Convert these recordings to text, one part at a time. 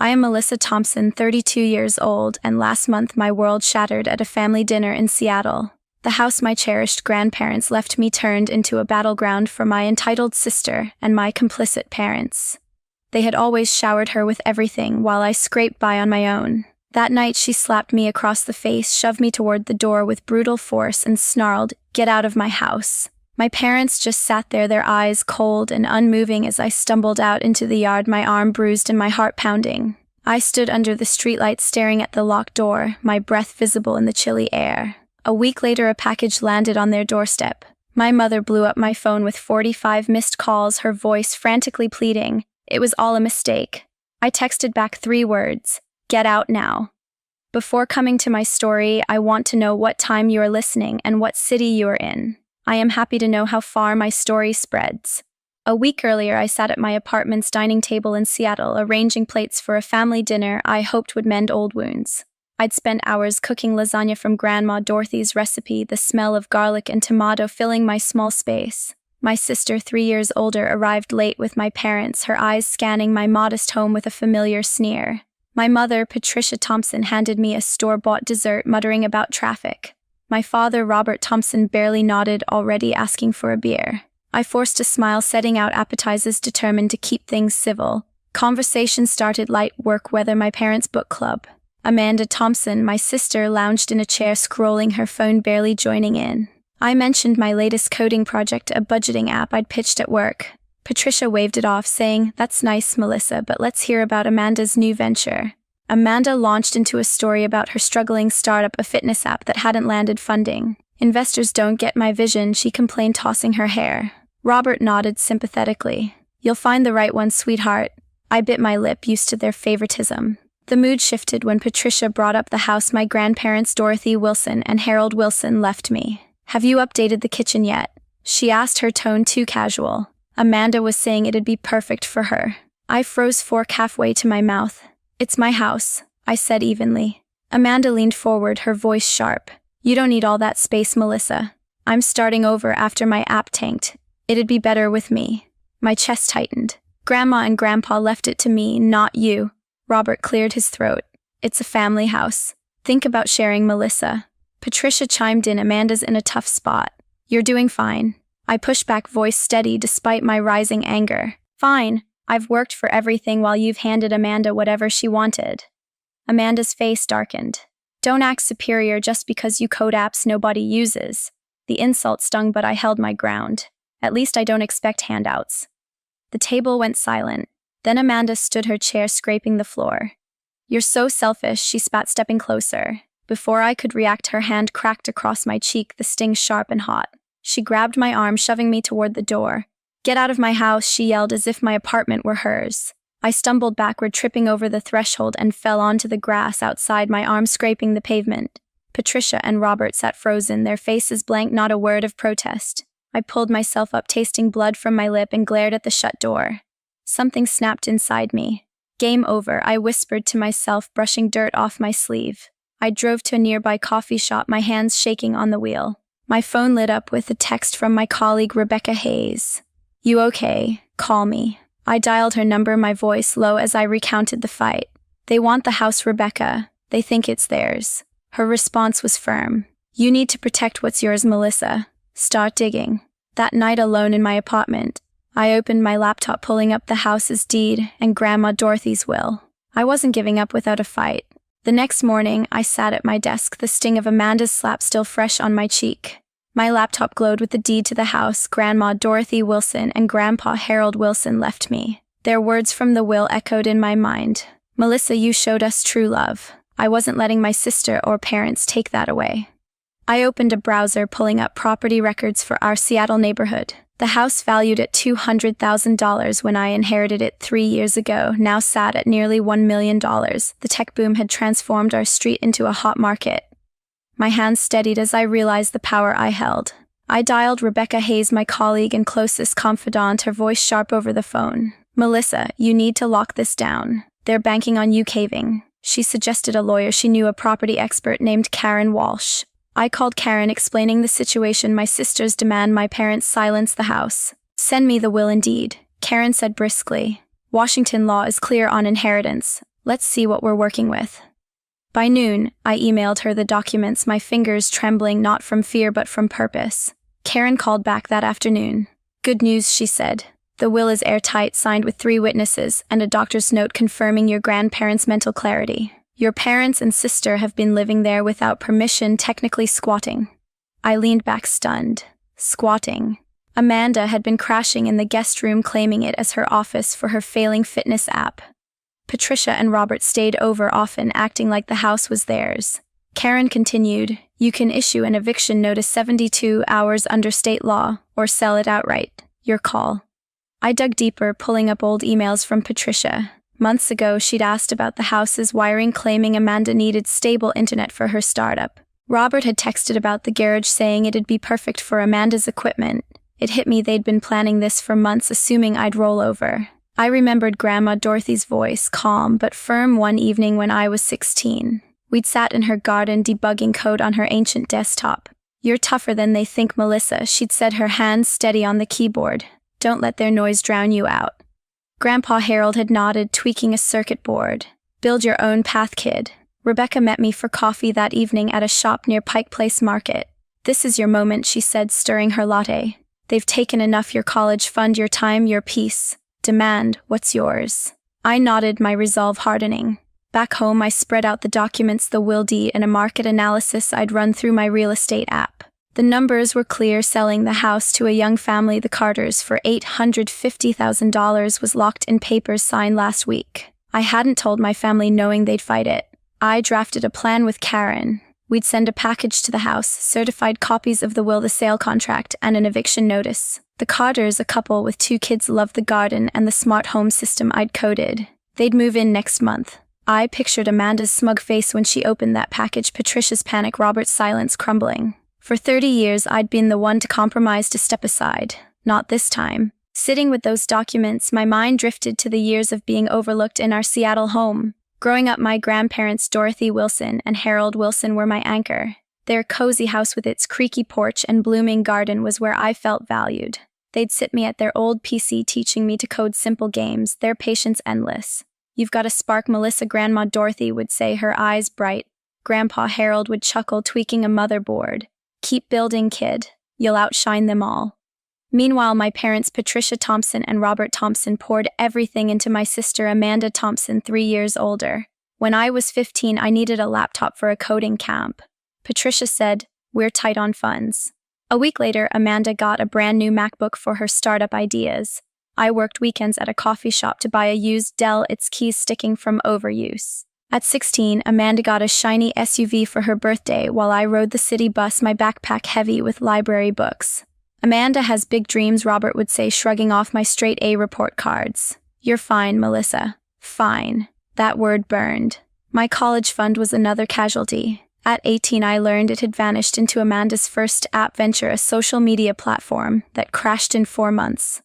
I am Melissa Thompson, 32 years old, and last month my world shattered at a family dinner in Seattle. The house my cherished grandparents left me turned into a battleground for my entitled sister and my complicit parents. They had always showered her with everything while I scraped by on my own. That night she slapped me across the face, shoved me toward the door with brutal force, and snarled, "Get out of my house." My parents just sat there, their eyes cold and unmoving as I stumbled out into the yard, my arm bruised and my heart pounding. I stood under the streetlight staring at the locked door, my breath visible in the chilly air. A week later, a package landed on their doorstep. My mother blew up my phone with 45 missed calls, her voice frantically pleading. It was all a mistake. I texted back 3 words, "Get out now." Before coming to my story, I want to know what time you are listening and what city you are in. I am happy to know how far my story spreads. A week earlier, I sat at my apartment's dining table in Seattle, arranging plates for a family dinner I hoped would mend old wounds. I'd spent hours cooking lasagna from Grandma Dorothy's recipe, the smell of garlic and tomato filling my small space. My sister, 3 years older, arrived late with my parents, her eyes scanning my modest home with a familiar sneer. My mother, Patricia Thompson, handed me a store-bought dessert, muttering about traffic. My father, Robert Thompson, barely nodded, already asking for a beer. I forced a smile, setting out appetizers, determined to keep things civil. Conversation started light: work, weather, my parents' book club. Amanda Thompson, my sister, lounged in a chair, scrolling her phone, barely joining in. I mentioned my latest coding project, a budgeting app I'd pitched at work. Patricia waved it off, saying, "That's nice, Melissa, but let's hear about Amanda's new venture." Amanda launched into a story about her struggling startup, a fitness app that hadn't landed funding. "Investors don't get my vision," she complained, tossing her hair. Robert nodded sympathetically. "You'll find the right one, sweetheart." I bit my lip, used to their favoritism. The mood shifted when Patricia brought up the house my grandparents, Dorothy Wilson and Harold Wilson, left me. "Have you updated the kitchen yet?" she asked, her tone too casual. Amanda was saying it'd be perfect for her. I froze, fork halfway to my mouth. "It's my house," I said evenly. Amanda leaned forward, her voice sharp. "You don't need all that space, Melissa. I'm starting over after my app tanked. It'd be better with me." My chest tightened. "Grandma and Grandpa left it to me, not you." Robert cleared his throat. "It's a family house. Think about sharing, Melissa." Patricia chimed in, "Amanda's in a tough spot." "You're doing fine." I pushed back, voice steady despite my rising anger. "Fine. I've worked for everything while you've handed Amanda whatever she wanted." Amanda's face darkened. "Don't act superior just because you code apps nobody uses." The insult stung, but I held my ground. "At least I don't expect handouts." The table went silent. Then Amanda stood, her chair scraping the floor. "You're so selfish," she spat, stepping closer. Before I could react, her hand cracked across my cheek, the sting sharp and hot. She grabbed my arm, shoving me toward the door. "Get out of my house," she yelled, as if my apartment were hers. I stumbled backward, tripping over the threshold, and fell onto the grass outside, my arm scraping the pavement. Patricia and Robert sat frozen, their faces blank, not a word of protest. I pulled myself up, tasting blood from my lip, and glared at the shut door. Something snapped inside me. "Game over," I whispered to myself, brushing dirt off my sleeve. I drove to a nearby coffee shop, my hands shaking on the wheel. My phone lit up with a text from my colleague, Rebecca Hayes. "You okay? Call me." I dialed her number, my voice low as I recounted the fight. "They want the house, Rebecca. They think it's theirs." Her response was firm. "You need to protect what's yours, Melissa. Start digging." That night, alone in my apartment, I opened my laptop, pulling up the house's deed and Grandma Dorothy's will. I wasn't giving up without a fight. The next morning, I sat at my desk, the sting of Amanda's slap still fresh on my cheek. My laptop glowed with the deed to the house Grandma Dorothy Wilson and Grandpa Harold Wilson left me. Their words from the will echoed in my mind. "Melissa, you showed us true love. I wasn't letting my sister or parents take that away." I opened a browser, pulling up property records for our Seattle neighborhood. The house, valued at $200,000 when I inherited it 3 years ago, now sat at nearly $1 million. The tech boom had transformed our street into a hot market. My hands steadied as I realized the power I held. I dialed Rebecca Hayes, my colleague and closest confidant, her voice sharp over the phone. "Melissa, you need to lock this down. They're banking on you caving." She suggested a lawyer she knew, a property expert named Karen Walsh. I called Karen, explaining the situation. "My sisters demand my parents silence the house." "Send me the will and deed," Karen said briskly. "Washington law is clear on inheritance. Let's see what we're working with. By noon, I emailed her the documents, my fingers trembling not from fear but from purpose. Karen called back that afternoon. Good news, she said. The will is airtight, signed with 3 witnesses, and a doctor's note confirming your grandparents' mental clarity. Your parents and sister have been living there without permission, technically squatting. I leaned back stunned. Squatting. Amanda had been crashing in the guest room, claiming it as her office for her failing fitness app. Patricia and Robert stayed over often, acting like the house was theirs. Karen continued, you can issue an eviction notice 72 hours under state law, or sell it outright. Your call. I dug deeper, pulling up old emails from Patricia. Months ago, she'd asked about the house's wiring, claiming Amanda needed stable internet for her startup. Robert had texted about the garage, saying it'd be perfect for Amanda's equipment. It hit me they'd been planning this for months, assuming I'd roll over. I remembered Grandma Dorothy's voice, calm but firm, one evening when I was 16. We'd sat in her garden debugging code on her ancient desktop. You're tougher than they think, Melissa, she'd said, her hands steady on the keyboard. Don't let their noise drown you out. Grandpa Harold had nodded, tweaking a circuit board. Build your own path, kid. Rebecca met me for coffee that evening at a shop near Pike Place Market. This is your moment, she said, stirring her latte. They've taken enough, your college fund, your time, your peace. Demand, what's yours? I nodded, my resolve hardening. Back home, I spread out the documents, the will deed, and a market analysis I'd run through my real estate app. The numbers were clear. Selling the house to a young family, the Carters, for $850,000 was locked in papers signed last week. I hadn't told my family, knowing they'd fight it. I drafted a plan with Karen. We'd send a package to the house, certified copies of the will, the sale contract, and an eviction notice. The Carters, a couple with 2 kids, loved the garden and the smart home system I'd coded. They'd move in next month. I pictured Amanda's smug face when she opened that package, Patricia's panic, Robert's silence crumbling. For 30 years, I'd been the one to compromise, to step aside. Not this time. Sitting with those documents, my mind drifted to the years of being overlooked in our Seattle home. Growing up, my grandparents, Dorothy Wilson and Harold Wilson, were my anchor. Their cozy house with its creaky porch and blooming garden was where I felt valued. They'd sit me at their old PC, teaching me to code simple games, their patience endless. You've got a spark, Melissa, Grandma Dorothy would say, her eyes bright. Grandpa Harold would chuckle, tweaking a motherboard. Keep building, kid. You'll outshine them all. Meanwhile, my parents, Patricia Thompson and Robert Thompson, poured everything into my sister, Amanda Thompson, 3 years older. When I was 15, I needed a laptop for a coding camp. Patricia said, we're tight on funds. A week later, Amanda got a brand new MacBook for her startup ideas. I worked weekends at a coffee shop to buy a used Dell, its keys sticking from overuse. At 16, Amanda got a shiny SUV for her birthday, while I rode the city bus, my backpack heavy with library books. Amanda has big dreams, Robert would say, shrugging off my straight A report cards. You're fine, Melissa. Fine. That word burned. My college fund was another casualty. At 18, I learned it had vanished into Amanda's first app venture, a social media platform that crashed in 4 months.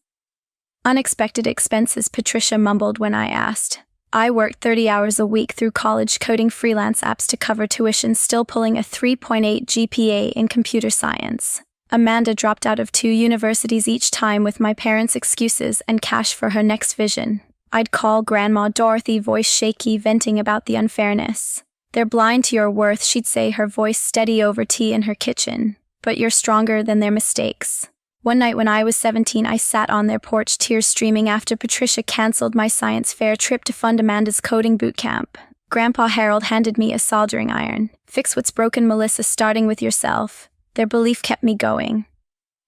Unexpected expenses, Patricia mumbled when I asked. I worked 30 hours a week through college, coding freelance apps to cover tuition, still pulling a 3.8 GPA in computer science. Amanda dropped out of 2 universities each time, with my parents' excuses and cash for her next vision. I'd call Grandma Dorothy, voice shaky, venting about the unfairness. They're blind to your worth, she'd say, her voice steady over tea in her kitchen. But you're stronger than their mistakes. One night when I was 17, I sat on their porch, tears streaming, after Patricia canceled my science fair trip to fund Amanda's coding boot camp. Grandpa Harold handed me a soldering iron. Fix what's broken, Melissa, starting with yourself. Their belief kept me going.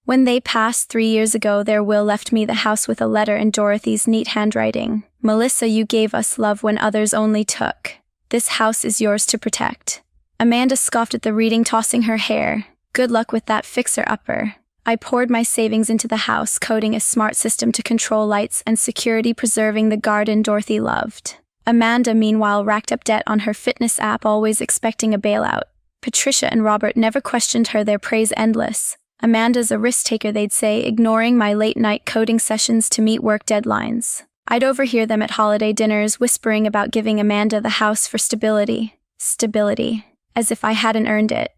When they passed 3 years ago, their will left me the house with a letter in Dorothy's neat handwriting. Melissa, you gave us love when others only took. This house is yours to protect. Amanda scoffed at the reading, tossing her hair. Good luck with that fixer-upper. I poured my savings into the house, coding a smart system to control lights and security, preserving the garden Dorothy loved. Amanda, meanwhile, racked up debt on her fitness app, always expecting a bailout. Patricia and Robert never questioned her, their praise endless. Amanda's a risk-taker, they'd say, ignoring my late-night coding sessions to meet work deadlines. I'd overhear them at holiday dinners, whispering about giving Amanda the house for stability. Stability. As if I hadn't earned it.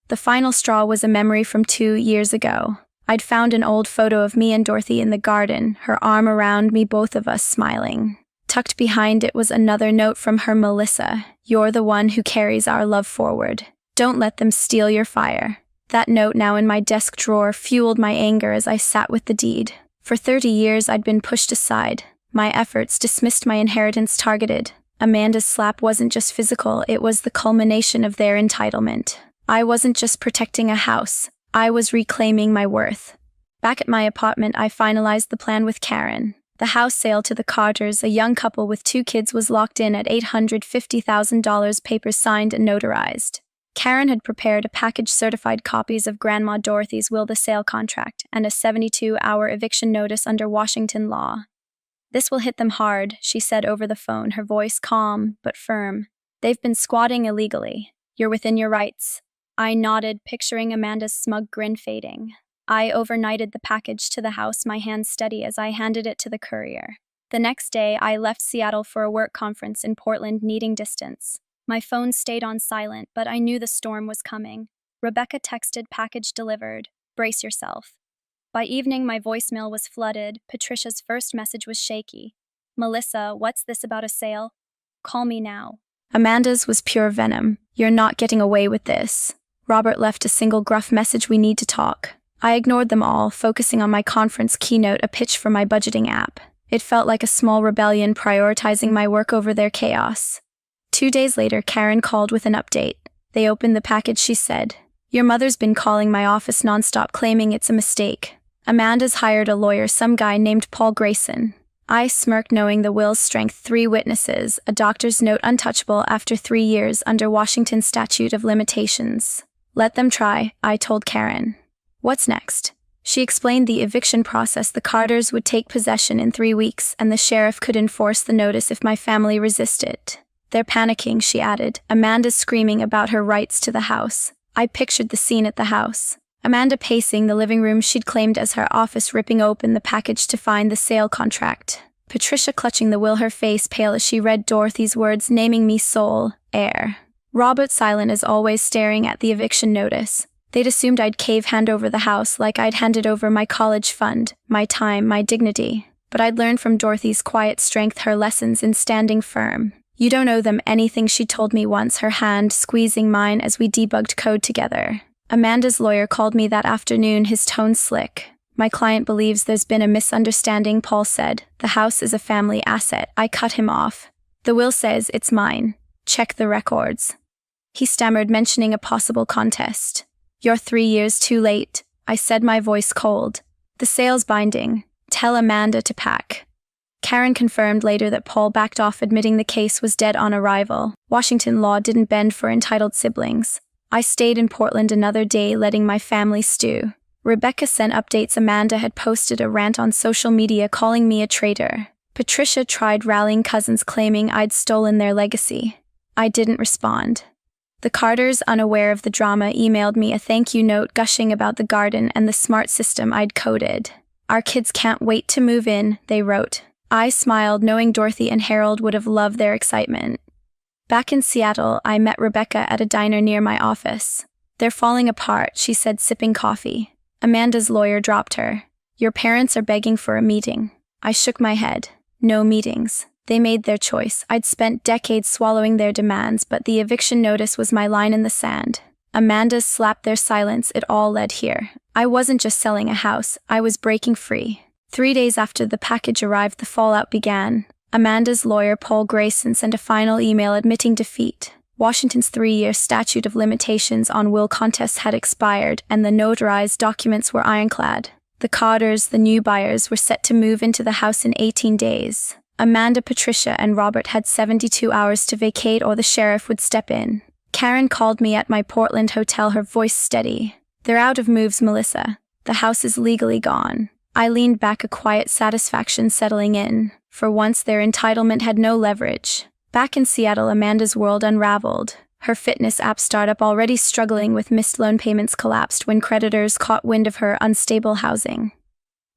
The final straw was a memory from 2 years ago. I'd found an old photo of me and Dorothy in the garden, her arm around me, both of us smiling. Tucked behind it was another note from her, Melissa. You're the one who carries our love forward. Don't let them steal your fire. That note, now in my desk drawer, fueled my anger as I sat with the deed. For 30 years I'd been pushed aside. My efforts dismissed, my inheritance targeted. Amanda's slap wasn't just physical, it was the culmination of their entitlement. I wasn't just protecting a house, I was reclaiming my worth. Back at my apartment, I finalized the plan with Karen. The house sale to the Carters, a young couple with 2 kids, was locked in at $850,000, papers signed and notarized. Karen had prepared a package, certified copies of Grandma Dorothy's will, the sale contract, and a 72-hour eviction notice under Washington law. This will hit them hard, she said over the phone, her voice calm but firm. They've been squatting illegally. You're within your rights. I nodded, picturing Amanda's smug grin fading. I overnighted the package to the house, my hands steady as I handed it to the courier. The next day, I left Seattle for a work conference in Portland, needing distance. My phone stayed on silent, but I knew the storm was coming. Rebecca texted, package delivered. Brace yourself. By evening, my voicemail was flooded. Patricia's first message was shaky. Melissa, what's this about a sale? Call me now. Amanda's was pure venom. You're not getting away with this. Robert left a single gruff message, we need to talk. I ignored them all, focusing on my conference keynote, a pitch for my budgeting app. It felt like a small rebellion, prioritizing my work over their chaos. 2 days later, Karen called with an update. They opened the package, she said. Your mother's been calling my office nonstop, claiming it's a mistake. Amanda's hired a lawyer, some guy named Paul Grayson. I smirked, knowing the will's strength: 3 witnesses, a doctor's note untouchable after 3 years under Washington's statute of limitations. Let them try, I told Karen. What's next? She explained the eviction process. The Carters would take possession in 3 weeks, and the sheriff could enforce the notice if my family resisted. They're panicking, she added. Amanda's screaming about her rights to the house. I pictured the scene at the house. Amanda pacing the living room she'd claimed as her office, ripping open the package to find the sale contract. Patricia clutching the will, her face pale as she read Dorothy's words, naming me sole heir. Robert silent as always, staring at the eviction notice. They'd assumed I'd cave hand over the house, like I'd handed over my college fund, my time, my dignity. But I'd learned from Dorothy's quiet strength, her lessons in standing firm. You don't owe them anything, she told me once, her hand squeezing mine as we debugged code together. Amanda's lawyer called me that afternoon, his tone slick. My client believes there's been a misunderstanding, Paul said. The house is a family asset. I cut him off. The will says it's mine. Check the records. He stammered, mentioning a possible contest. You're 3 years too late, I said, my voice cold. The sale's binding. Tell Amanda to pack. Karen confirmed later that Paul backed off, admitting the case was dead on arrival. Washington law didn't bend for entitled siblings. I stayed in Portland another day, letting my family stew. Rebecca sent updates. Amanda had posted a rant on social media, calling me a traitor. Patricia tried rallying cousins, claiming I'd stolen their legacy. I didn't respond. The Carters, unaware of the drama, emailed me a thank you note, gushing about the garden and the smart system I'd coded. Our kids can't wait to move in, they wrote. I smiled, knowing Dorothy and Harold would have loved their excitement. Back in Seattle, I met Rebecca at a diner near my office. They're falling apart, she said, sipping coffee. Amanda's lawyer dropped her. Your parents are begging for a meeting. I shook my head. No meetings. They made their choice. I'd spent decades swallowing their demands, but the eviction notice was my line in the sand. Amanda's slapped their silence. It all led here. I wasn't just selling a house. I was breaking free. 3 days after the package arrived, the fallout began. Amanda's lawyer, Paul Grayson, sent a final email admitting defeat. Washington's 3-year statute of limitations on will contests had expired, and the notarized documents were ironclad. The Carters, the new buyers, were set to move into the house in 18 days. Amanda, Patricia, and Robert had 72 hours to vacate, or the sheriff would step in. Karen called me at my Portland hotel, her voice steady. They're out of moves, Melissa. The house is legally gone. I leaned back, a quiet satisfaction settling in. For once, their entitlement had no leverage. Back in Seattle, Amanda's world unraveled. Her fitness app startup, already struggling with missed loan payments, collapsed when creditors caught wind of her unstable housing.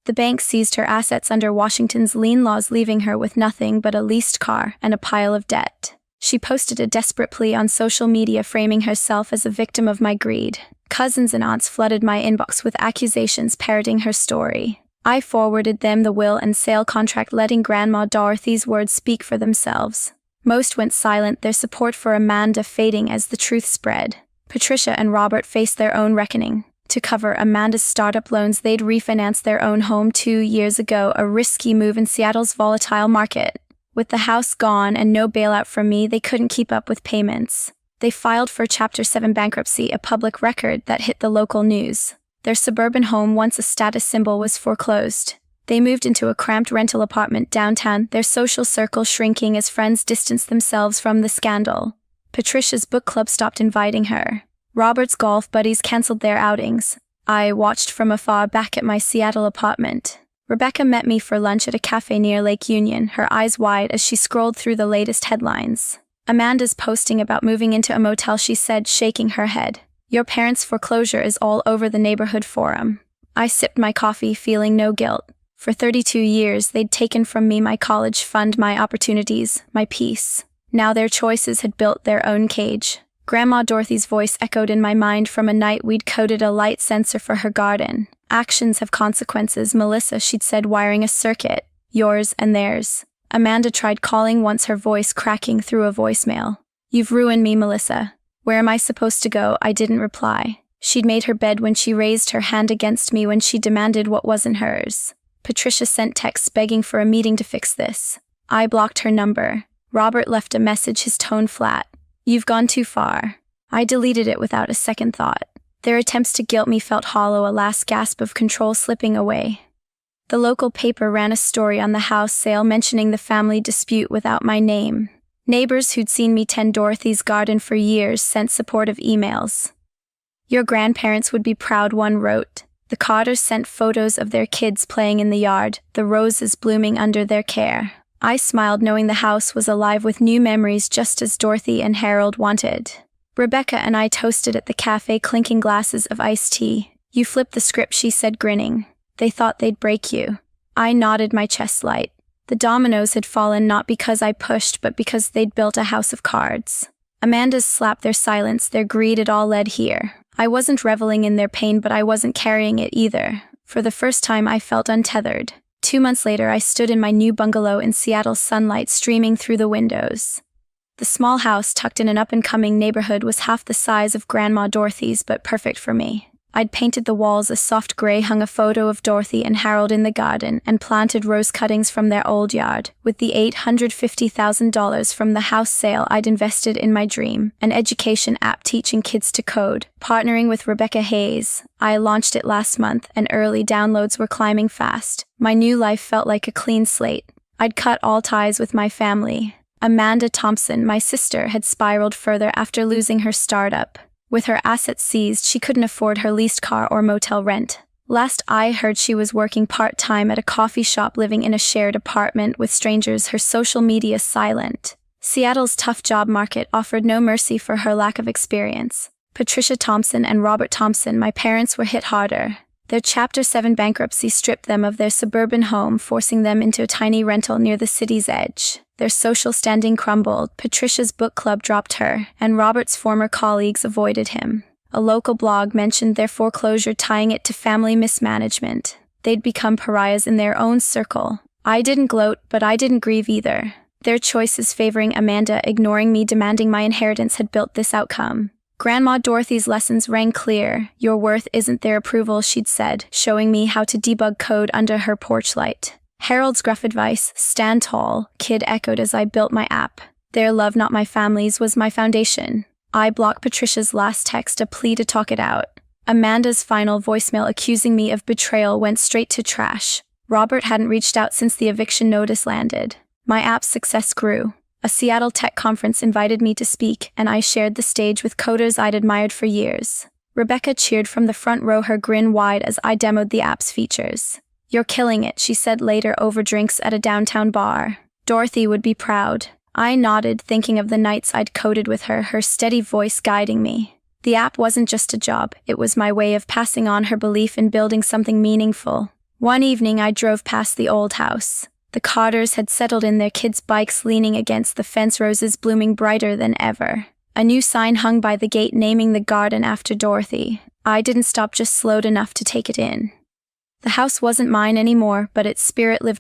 The bank seized her assets under Washington's lien laws, leaving her with nothing but a leased car and a pile of debt. She posted a desperate plea on social media, framing herself as a victim of my greed. Cousins and aunts flooded my inbox with accusations, parroting her story. I forwarded them the will and sale contract, letting Grandma Dorothy's words speak for themselves. Most went silent, their support for Amanda fading as the truth spread. Patricia and Robert faced their own reckoning. To cover Amanda's startup loans, they'd refinanced their own home 2 years ago, a risky move in Seattle's volatile market. With the house gone and no bailout from me, they couldn't keep up with payments. They filed for Chapter 7 bankruptcy, a public record that hit the local news. Their suburban home, once a status symbol, was foreclosed. They moved into a cramped rental apartment downtown, their social circle shrinking as friends distanced themselves from the scandal. Patricia's book club stopped inviting her. Robert's golf buddies canceled their outings. I watched from afar back at my Seattle apartment. Rebecca met me for lunch at a cafe near Lake Union, her eyes wide as she scrolled through the latest headlines. Amanda's posting about moving into a motel, she said, shaking her head. Your parents' foreclosure is all over the neighborhood forum. I sipped my coffee, feeling no guilt. For 32 years, they'd taken from me my college fund, my opportunities, my peace. Now their choices had built their own cage. Grandma Dorothy's voice echoed in my mind from a night we'd coded a light sensor for her garden. Actions have consequences, Melissa, she'd said, wiring a circuit. Yours and theirs. Amanda tried calling once, her voice cracking through a voicemail. You've ruined me, Melissa. Where am I supposed to go? I didn't reply. She'd made her bed when she raised her hand against me, when she demanded what wasn't hers. Patricia sent texts begging for a meeting to fix this. I blocked her number. Robert left a message, his tone flat. You've gone too far. I deleted it without a second thought. Their attempts to guilt me felt hollow, a last gasp of control slipping away. The local paper ran a story on the house sale mentioning the family dispute without my name. Neighbors who'd seen me tend Dorothy's garden for years sent supportive emails. Your grandparents would be proud, one wrote. The Carters sent photos of their kids playing in the yard, the roses blooming under their care. I smiled, knowing the house was alive with new memories, just as Dorothy and Harold wanted. Rebecca and I toasted at the cafe, clinking glasses of iced tea. You flipped the script, she said, grinning. They thought they'd break you. I nodded, my chest light. The dominoes had fallen not because I pushed, but because they'd built a house of cards. Amanda's slap, their silence, their greed, it all led here. I wasn't reveling in their pain, but I wasn't carrying it either. For the first time, I felt untethered. 2 months later, I stood in my new bungalow in Seattle, sunlight streaming through the windows. The small house, tucked in an up-and-coming neighborhood, was half the size of Grandma Dorothy's, but perfect for me. I'd painted the walls a soft gray, hung a photo of Dorothy and Harold in the garden, and planted rose cuttings from their old yard. With the $850,000 from the house sale, I'd invested in my dream, an education app teaching kids to code. Partnering with Rebecca Hayes, I launched it last month, and early downloads were climbing fast. My new life felt like a clean slate. I'd cut all ties with my family. Amanda Thompson, my sister, had spiraled further after losing her startup. With her assets seized, she couldn't afford her leased car or motel rent. Last I heard, she was working part-time at a coffee shop, living in a shared apartment with strangers, her social media silent. Seattle's tough job market offered no mercy for her lack of experience. Patricia Thompson and Robert Thompson, my parents, were hit harder. Their Chapter 7 bankruptcy stripped them of their suburban home, forcing them into a tiny rental near the city's edge. Their social standing crumbled. Patricia's book club dropped her, and Robert's former colleagues avoided him. A local blog mentioned their foreclosure, tying it to family mismanagement. They'd become pariahs in their own circle. I didn't gloat, but I didn't grieve either. Their choices favoring Amanda, ignoring me, demanding my inheritance, had built this outcome. Grandma Dorothy's lessons rang clear. Your worth isn't their approval, she'd said, showing me how to debug code under her porch light. Harold's gruff advice, stand tall, kid, echoed as I built my app. Their love, not my family's, was my foundation. I blocked Patricia's last text, a plea to talk it out. Amanda's final voicemail accusing me of betrayal went straight to trash. Robert hadn't reached out since the eviction notice landed. My app's success grew. A Seattle tech conference invited me to speak, and I shared the stage with coders I'd admired for years. Rebecca cheered from the front row, her grin wide as I demoed the app's features. You're killing it, she said later over drinks at a downtown bar. Dorothy would be proud. I nodded, thinking of the nights I'd coded with her, her steady voice guiding me. The app wasn't just a job, it was my way of passing on her belief in building something meaningful. One evening I drove past the old house. The Carters had settled in, their kids' bikes leaning against the fence, roses blooming brighter than ever. A new sign hung by the gate naming the garden after Dorothy. I didn't stop, just slowed enough to take it in. The house wasn't mine anymore, but its spirit lived